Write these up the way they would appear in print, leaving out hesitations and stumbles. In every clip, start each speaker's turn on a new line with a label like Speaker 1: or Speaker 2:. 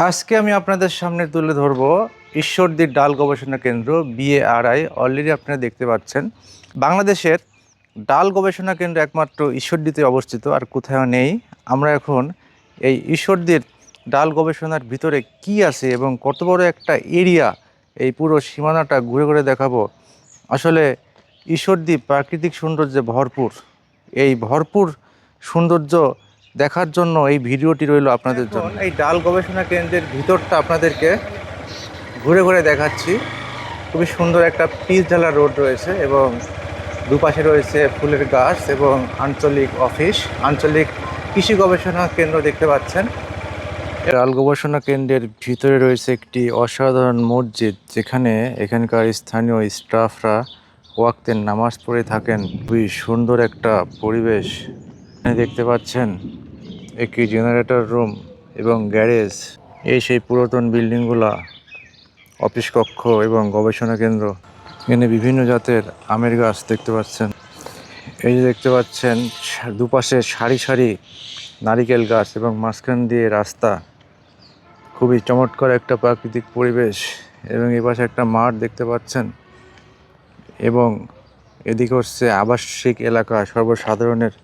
Speaker 1: আজকে আমি আপনাদের সামনে তুলে ধরব ঈশ্বরদীর ডাল গবেষণা কেন্দ্র BARI। অলরেডি আপনারা দেখতে পাচ্ছেন বাংলাদেশের ডাল গবেষণা কেন্দ্র একমাত্র ঈশ্বরদীতে অবস্থিত, আর কোথাও নেই। আমরা এখন এই ঈশ্বরদীর ডাল গবেষণার ভিতরে কি আছে এবং কত বড় একটা এরিয়া, এই পুরো সীমানাটা ঘুরে ঘুরে দেখাবো। আসলে ঈশ্বরদী প্রাকৃতিক সৌন্দর্যে ভরপুর। এই ভরপুর সৌন্দর্য দেখার জন্য এই ভিডিওটি রইল আপনাদের জন্য। এই ডাল গবেষণা কেন্দ্রের ভিতরটা আপনাদেরকে ঘুরে ঘুরে দেখাচ্ছি। খুবই সুন্দর একটা পিচ ঢালা রোড রয়েছে এবং দুপাশে রয়েছে ফুলের গাছ এবং আঞ্চলিক অফিস, আঞ্চলিক কৃষি গবেষণা কেন্দ্র দেখতে পাচ্ছেন। ডাল গবেষণা কেন্দ্রের ভিতরে রয়েছে একটি অসাধারণ মসজিদ, যেখানে এখানকার স্থানীয় স্টাফরা ওয়াক্তের নামাজ পড়ে থাকেন। খুবই সুন্দর একটা পরিবেশ দেখতে পাচ্ছেন। একটি জেনারেটর রুম এবং গ্যারেজ, এই সেই পুরাতন বিল্ডিংগুলা অফিস কক্ষ এবং গবেষণা কেন্দ্র। এখানে বিভিন্ন জাতের আমের গাছ দেখতে পাচ্ছেন। এই যে দেখতে পাচ্ছেন দুপাশে সারি সারি নারিকেল গাছ এবং মাঝখান দিয়ে রাস্তা। খুবই চমৎকার একটা প্রাকৃতিক পরিবেশ এবং এই পাশে একটা মাঠ দেখতে পাচ্ছেন এবং এদিকে হচ্ছে আবাসিক এলাকা, সর্বসাধারণের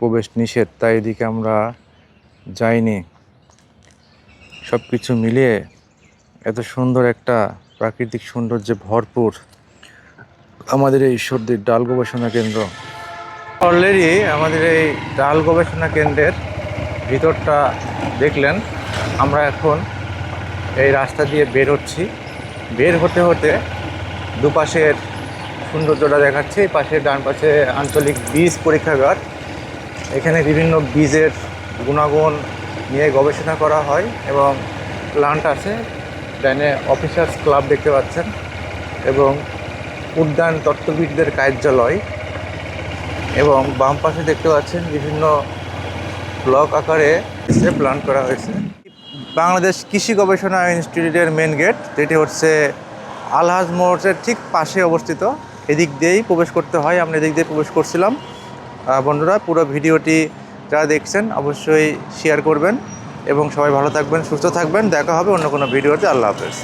Speaker 1: প্রবেশ নিষেধ, তাই এদিকে আমরা যাইনি। সব কিছু মিলিয়ে এত সুন্দর একটা প্রাকৃতিক সৌন্দর্যে ভরপুর আমাদের এই ঈশ্বরদীর ডাল গবেষণা কেন্দ্র। অলরেডি আমাদের এই ডাল গবেষণা কেন্দ্রের ভিতরটা দেখলেন। আমরা এখন এই রাস্তা দিয়ে বের হচ্ছি। বের হতে হতে দুপাশের সৌন্দর্যটা দেখাচ্ছি। এই পাশে ডান পাশে আঞ্চলিক বীজ পরীক্ষাগার। এখানে বিভিন্ন বীজের গুণাগুণ নিয়ে গবেষণা করা হয় এবং প্লান্ট আছে। ডাইনে অফিসার্স ক্লাব দেখতে পাচ্ছেন এবং উদ্যান তত্ত্ববিদদের কার্যালয়, এবং বাম পাশে দেখতে পাচ্ছেন বিভিন্ন ব্লক আকারে প্লান্ট করা হয়েছে। বাংলাদেশ কৃষি গবেষণা ইনস্টিটিউটের মেন গেট, যেটি হচ্ছে আলহাজ মোড়ের ঠিক পাশে অবস্থিত। এদিক দিয়েই প্রবেশ করতে হয়, আমরা এদিক দিয়ে প্রবেশ করছিলাম। বন্ধুরা, পুরো ভিডিওটি যারা দেখছেন অবশ্যই শেয়ার করবেন এবং সবাই ভালো থাকবেন, সুস্থ থাকবেন। দেখা হবে অন্য কোনো ভিডিওতে। আল্লাহ হাফেজ।